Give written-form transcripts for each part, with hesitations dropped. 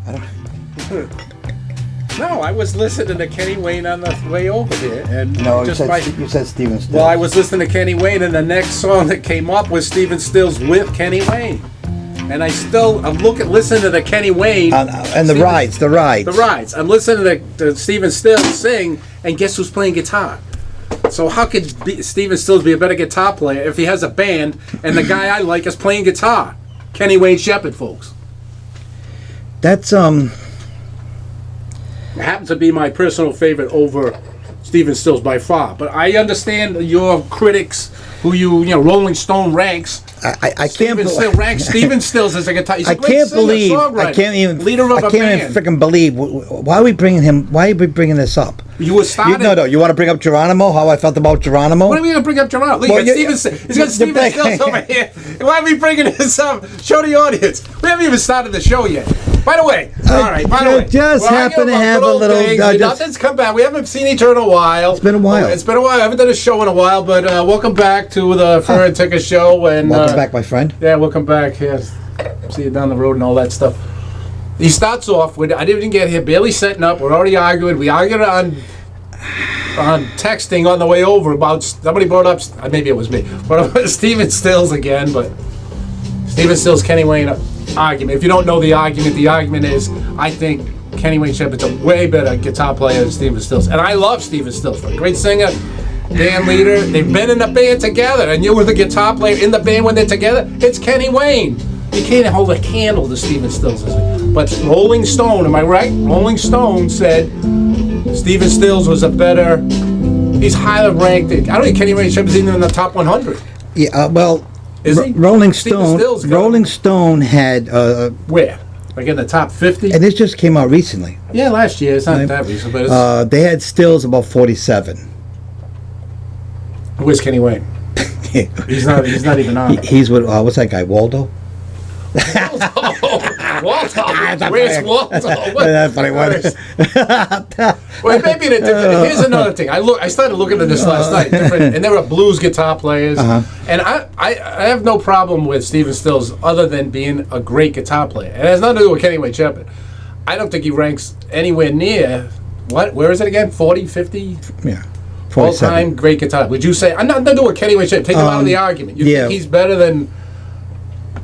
I don't. No, I was listening to Kenny Wayne on the way over here, and No, just you said Steven Stills. Well, I was listening to Kenny Wayne, and the next song that came up was Steven Stills with Kenny Wayne, and I'm listening to the Kenny Wayne and the rides. The rides. I'm listening to Steven Stills sing, and guess who's playing guitar? So how could Steven Stills be a better guitar player if he has a band and the guy I like is playing guitar? Kenny Wayne Shepherd, folks. That's happens to be my personal favorite over Steven Stills by far. But I understand your critics, who you know, Rolling Stone ranks. I can't ranks Steven Stills as a guitar. He's a great can't singer, believe. songwriter, I can't even. leader of a I can't band. even freaking believe. Why are we bringing him? Why are we bringing this up? You were starting. No. You want to bring up Geronimo? How I felt about Geronimo? What are we going to bring up Geronimo? Look, he's got Steven Stills over here. Why are we bringing this up? Show the audience. We haven't even started the show yet. By the way, all right. By the way, just happen to have a little. Nothing's come back. We haven't seen each other in a while. It's been a while. It's been a while. I haven't done a show in a while, but welcome back to the Ferr and Ticka show. And welcome back, my friend. Yeah, welcome back. Yes, see you down the road and all that stuff. He starts off with, I didn't even get here, barely setting up. We're already arguing. We argued on texting on the way over about, somebody brought up, maybe it was me, brought up Steven Stills again, but Steven Stills, Kenny Wayne argument. If you don't know the argument is, I think Kenny Wayne Shepherd's a way better guitar player than Steven Stills. And I love Steven Stills, a great singer, band leader. They've been in the band together, and you were the guitar player in the band when they're together. It's Kenny Wayne. You can't hold a candle to Steven Stills. But Rolling Stone, am I right? Rolling Stone said Steven Stills was a better, he's highly ranked. I don't think Kenny Wayne Shepherd's even in the top 100. Yeah, well, is he? Rolling Stone had where? Like in the top 50? And this just came out recently. Yeah, last year. It's not that recent, but it's... they had Stills about 47. Where's Kenny Wayne? He's not even on. He's with what's that guy, Waldo? Waldo. Where's Waldo? That's funny. Well, maybe a different. Here's another thing. I started looking at this last night, and there were blues guitar players, and I have no problem with Steven Stills other than being a great guitar player. It has nothing to do with Kenny Wayne Shepherd. I don't think he ranks anywhere near where is it again? 40, 50? Yeah. All-time great guitar. Would you say? I'm not doing Kenny Wayne Shepherd. Take him out of the argument. You think he's better than?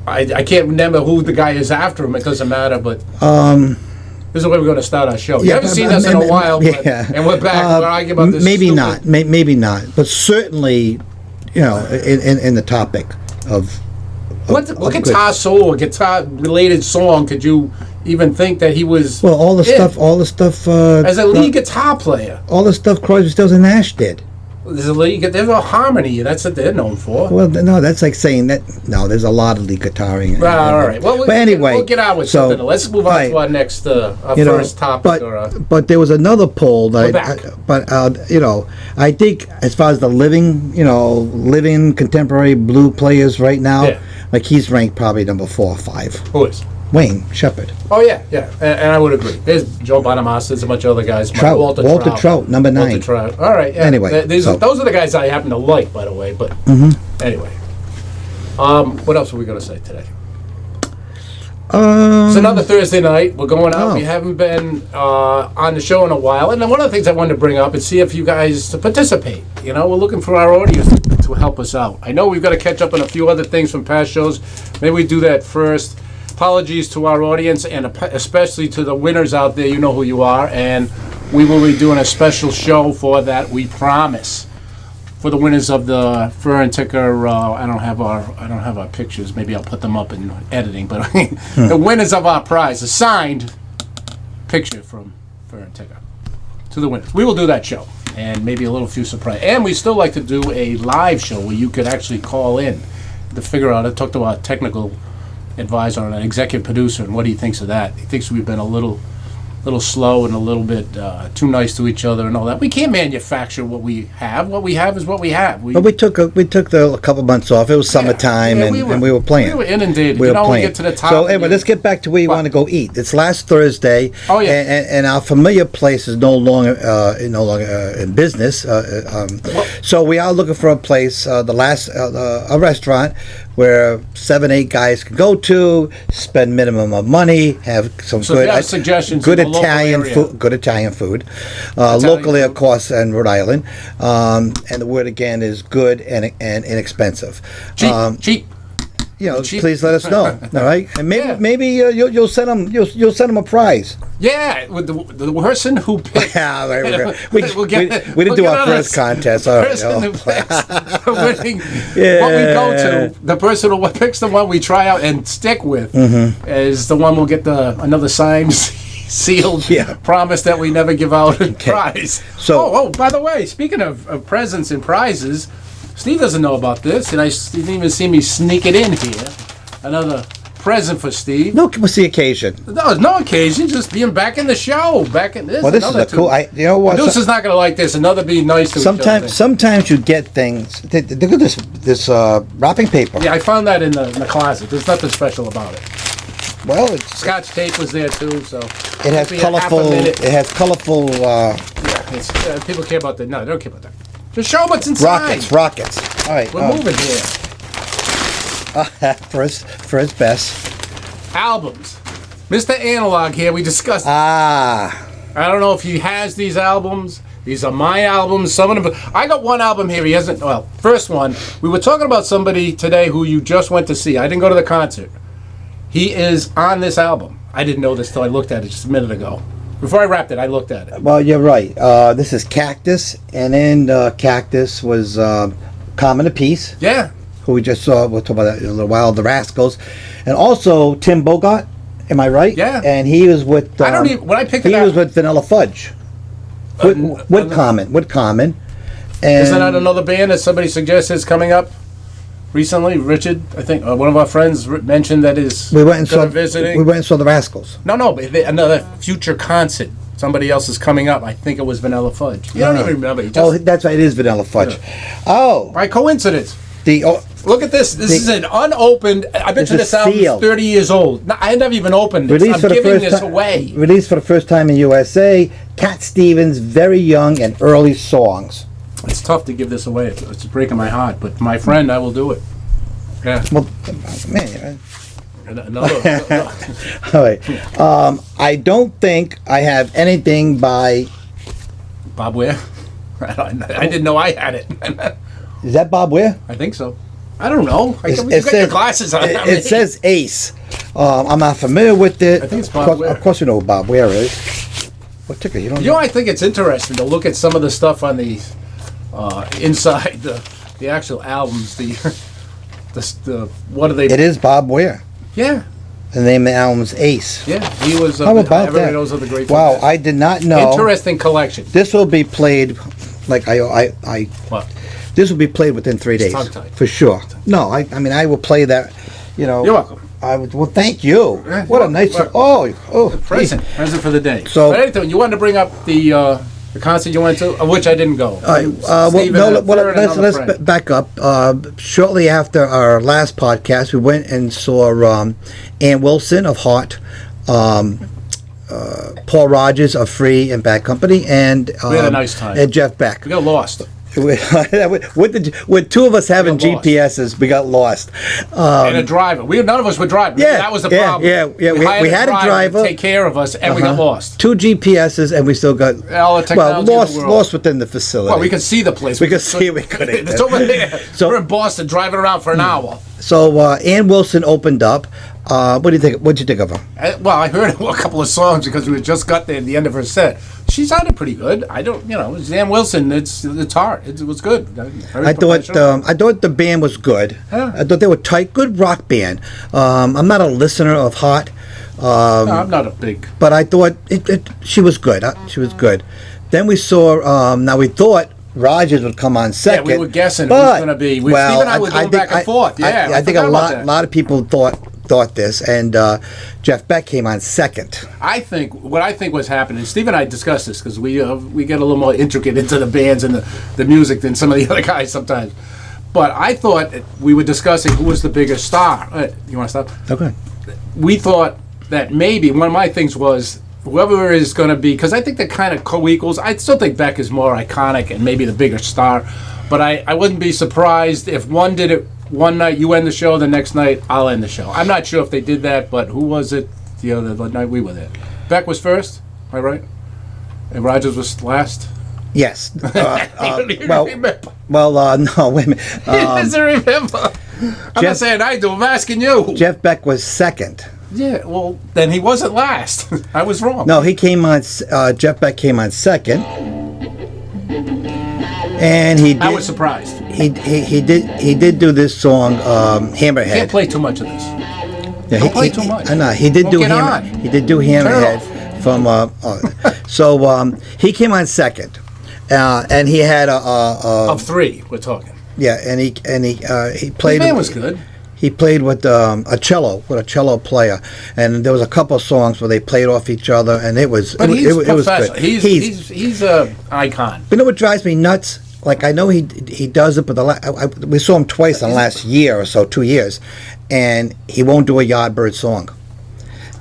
I can't remember who the guy is after him. It doesn't matter, but this is the way we're going to start our show. You haven't seen us in a while, and we're back. We're arguing about this. Maybe not. Maybe not. But certainly, you know, in the topic of what guitar solo or guitar related song could you even think that he was? Well, all the stuff. As a lead guitar player, all the stuff Crosby, Stills, and Nash did. There's a harmony. That's what they're known for. Well, no, that's like saying that. No, there's a lot of lead guitaring. All right. Well, but anyway, we'll get on with something. Let's move on to our next, our first topic. But there was another poll that. I think as far as the living contemporary blue players right now, like he's ranked probably number 4 or 5. Who is? Wayne Shepherd. Oh yeah, and I would agree. There's Joe Bonamassa, there's a bunch of other guys. Walter Trout, number 9. Walter Trout. All right. Yeah. Anyway, those are the guys I happen to like, by the way. But anyway, what else are we going to say today? It's another Thursday night. We're going out. We haven't been on the show in a while, and then one of the things I wanted to bring up and see if you guys participate. You know, we're looking for our audience to help us out. I know we've got to catch up on a few other things from past shows. Maybe we do that first. Apologies to our audience and especially to the winners out there. You know who you are, and we will be doing a special show for that. We promise. For the winners of the Ferr and Ticka, I don't have our pictures. Maybe I'll put them up in editing. But the winners of our prize, a signed picture from Ferr and Ticka to the winners. We will do that show, and maybe a little few surprise. And we still like to do a live show where you could actually call in to figure out. I talked to our technical advisor and an executive producer, and what he thinks of that. He thinks we've been a little slow and a little bit too nice to each other and all that. We can't manufacture what we have. What we have is what we have. But we took a couple months off. It was summertime, and we were playing. We were inundated. We were playing. We get to the top. So anyway, let's get back to where you want to go eat. It's last Thursday. Oh yeah. And our familiar place is no longer in business. So we are looking for a place. A restaurant where 7, 8 guys can go to, spend minimum of money, have some suggestions good Italian food, locally, of course, in Rhode Island. And the word again is good and inexpensive. Cheap. Please let us know. All right, and maybe you'll send them a prize. Yeah, with the person who picks. Yeah, we didn't do our first contest. All right, person who picks winning what we go to, the person who picks the one we try out and stick with, is the one we'll get another signed, sealed promise that we never give out a prize. So, by the way, speaking of presents and prizes. Steve doesn't know about this, and he didn't even see me sneak it in here. Another present for Steve. No, what's the occasion? No occasion, just being back in the show. Back in this. Well, this is a cool. You know what? Deuce is not going to like this. Another be nice to sometimes you get things. Look at this wrapping paper. Yeah, I found that in the closet. There's nothing special about it. Well, Scotch tape was there too, so it has colorful. It has colorful. People care about that. No, they don't care about that. Just show what's inside. Rockets. All right. We're moving here. For his best. Albums. Mr. Analog here, we discussed. I don't know if he has these albums. These are my albums. Some of them. I got one album here. He hasn't. Well, first one. We were talking about somebody today who you just went to see. I didn't go to the concert. He is on this album. I didn't know this till I looked at it just a minute ago. Before I wrapped it, I looked at it. Well, you're right. This is Cactus, and then Cactus was Common Apiece. Yeah. Who we just saw. We'll talk about that in a little while. The Rascals, and also Tim Bogart. Am I right? Yeah. And he was with. I don't even. When I picked it up, he was with Vanilla Fudge. With Common. And isn't that another band that somebody suggested is coming up? Recently, Richard, I think one of our friends mentioned that we went and saw visiting. We went and saw the Rascals. No, but another future concert. Somebody else is coming up. I think it was Vanilla Fudge. You don't even remember. That's right. It is Vanilla Fudge. Yeah. Oh, by coincidence. Look at this. This is an unopened. I bet you this album is 30 years old. No, I never even opened this. I'm giving this away. Released for the first time in USA. Cat Stevens' very young and early songs. It's tough to give this away. It's breaking my heart, but my friend, I will do it. Yeah. Well, man. Another. All right. I don't think I have anything by Bob Ware. I didn't know I had it. Is that Bob Ware? I think so. I don't know. You got your glasses on. It says Ace. I'm not familiar with it. I think it's Bob Ware. Of course, you know who Bob Ware is. What ticker? You don't know? I think it's interesting to look at some of the stuff on the inside the actual albums. The what are they? It is Bob Ware. Yeah. The name of the album's Ace. Yeah, he was. How about everybody that? Knows of the great. Wow, I did not know. Interesting collection. This will be played, like I. What? This will be played within 3 days, for sure. No, I mean I will play that. You're welcome. Well, thank you. What a nice. Present for the day. So, but anything, you wanted to bring up the concert you went to, of which I didn't go. Let's back up. Shortly after our last podcast, we went and saw Ann Wilson of Heart, Paul Rogers of Free and Bad Company, and we had a nice time. And Jeff Beck. We got lost. With two of us having GPSs, we got lost. And a driver. None of us were driving. Yeah, that was the problem. Yeah. We had a driver to take care of us, and we got lost. 2 GPSs, and we still got lost within the facility. Well, we could see the place. We could see. We couldn't. It's over there. So we're in Boston, driving around for an hour. So Ann Wilson opened up. What do you think? What'd you think of her? I heard a couple of songs because we had just got there at the end of her set. She sounded pretty good. It's Ann Wilson. It's hard. It was good. I thought the band was good. Yeah. I thought they were tight, good rock band. I'm not a listener of Hot. No, I'm not a big. But I thought she was good. She was good. Then we saw. Now we thought Rogers would come on second. Yeah, we were guessing it was going to be. Steve and I were going back and forth. Yeah, I think a lot of people thought this, and Jeff Beck came on second. What I think was happening, Steve and I discussed this because we get a little more intricate into the bands and the music than some of the other guys sometimes. But I thought we were discussing who was the biggest star. You want to stop? Okay. We thought that maybe one of my things was whoever is going to be, because I think they're kind of co-equals. I still think Beck is more iconic and maybe the bigger star. But I wouldn't be surprised if one did it one night you end the show, the next night I'll end the show. I'm not sure if they did that, but who was it the other night we were there? Beck was first, am I right? And Rogers was last? Yes. You don't remember. No, wait a minute. He doesn't remember. I'm not saying I do. I'm asking you. Jeff Beck was second. Yeah, well, then he wasn't last. I was wrong. No, he came on. Jeff Beck came on second, and he. Did, I was surprised. He did do this song, Hammerhead. Can't play too much of this. Yeah, Don't play too much. No, he did do He did do Hammerhead from. So he came on second, and he had of three. We're talking. Yeah, and he played. His band was good. He played with a cello player, and there was a couple of songs where they played off each other, and it was he's it was good. He's a icon. You know what drives me nuts? Like, I know he does it, but we saw him twice in the last year or so, 2 years, and he won't do a Yardbird song.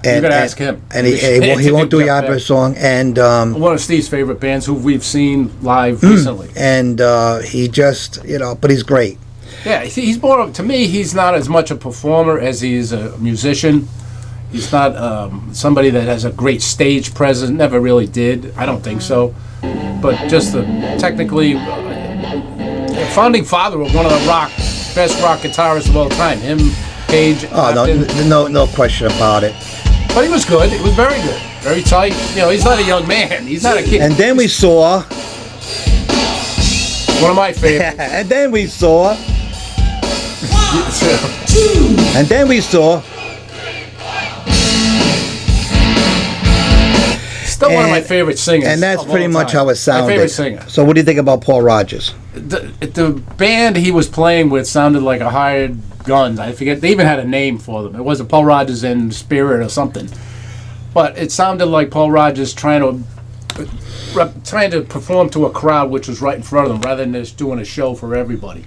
And, you got to ask him. And he won't do a Yardbird song. And one of Steve's favorite bands who we've seen live recently. And he just, but he's great. Yeah, he's more, to me, he's not as much a performer as he's a musician. He's not somebody that has a great stage presence, never really did. I don't think so. But just technically, founding father of one of the best rock guitarists of all time. Him, Page. Oh, no question about it. But he was good. He was very good. Very tight. He's not a young man. He's not a kid. And then we saw... One of my favorites. And then we saw... 1, 2. And then we saw... Still one of my favorite singers. And that's pretty much how it sounded. My favorite singer. So what do you think about Paul Rogers? The band he was playing with sounded like a hired guns. I forget. They even had a name for them. It wasn't Paul Rogers and Spirit or something. But it sounded like Paul Rogers trying to perform to a crowd which was right in front of them rather than just doing a show for everybody.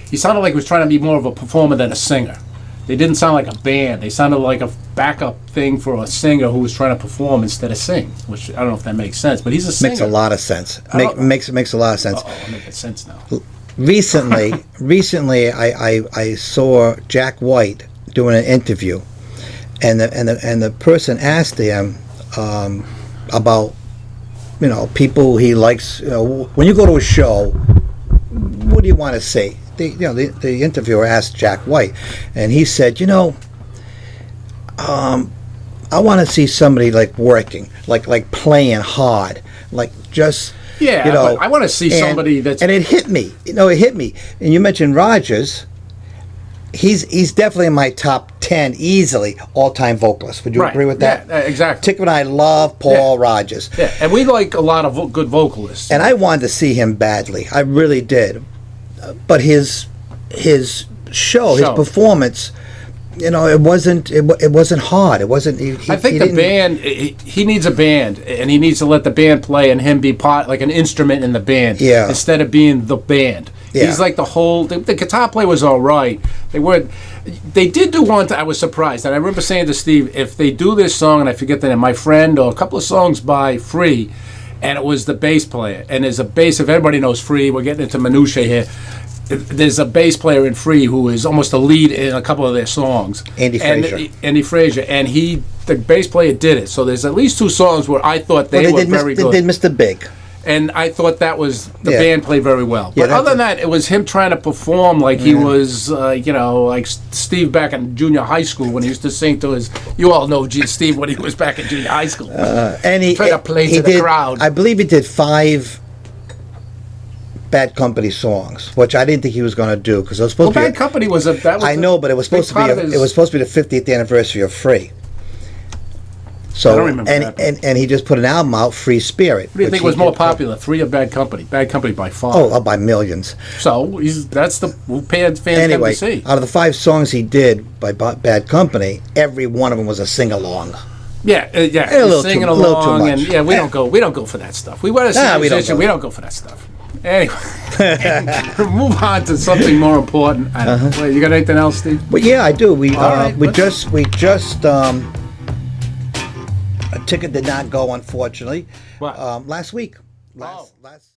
He sounded like he was trying to be more of a performer than a singer. They didn't sound like a band. They sounded like a backup thing for a singer who was trying to perform instead of sing, which I don't know if that makes sense, but he's a singer. Makes a lot of sense. Makes a lot of sense. I'm making sense now. Recently, I saw Jack White doing an interview, and the person asked him about people he likes. When you go to a show, what do you want to see? The interviewer asked Jack White, and he said, I want to see somebody like working, like playing hard, like just. Yeah, but I want to see somebody that's... And it hit me. It hit me. And you mentioned Rogers. He's definitely in my top 10 easily all-time vocalist. Would you agree with that? Yeah, exactly. Ticka and I love Paul Rogers. Yeah, and we like a lot of good vocalists. And I wanted to see him badly. I really did. But his show, his performance... it wasn't hard. It wasn't. I think the band. He needs a band, and he needs to let the band play, and him be part like an instrument in the band. Yeah. Instead of being the band. Yeah. He's like the whole. The guitar play was all right. They did do one. I was surprised, and I remember saying to Steve, if they do this song, and I forget the name, My Friend, or a couple of songs by Free, and it was the bass player, and there's a bass. If everybody knows Free, we're getting into minutiae here. There's a bass player in Free who is almost a lead in a couple of their songs. Andy Frazier. And the bass player did it. So there's at least two songs where I thought they were very good. They did Mr. Big. And I thought that was, the band played very well. Yeah, but other than that, it was him trying to perform like he was, like Steve back in junior high school when he used to sing to you all know Steve when he was back in junior high school. And he tried to play to the crowd. I believe he did 5 Bad Company songs, which I didn't think he was going to do because it was supposed to be. Bad Company was I know, but it was supposed to be. It was supposed to be the 50th anniversary of Free. So I don't remember that. And he just put an album out, Free Spirit. What do you think was more popular, Free or Bad Company? Bad Company by far. Oh, by millions. So that's the fans anyway, come to see. Out of the 5 songs he did by Bad Company, every one of them was a sing along. Yeah, a little singing too, along, much. and we don't go for that stuff. We want to see a musician. We don't go for that stuff. Anyway, move on to something more important. I don't know. Wait, you got anything else, Steve? Well, yeah, I do. We just a ticket did not go, unfortunately. What? Last week. Oh. Last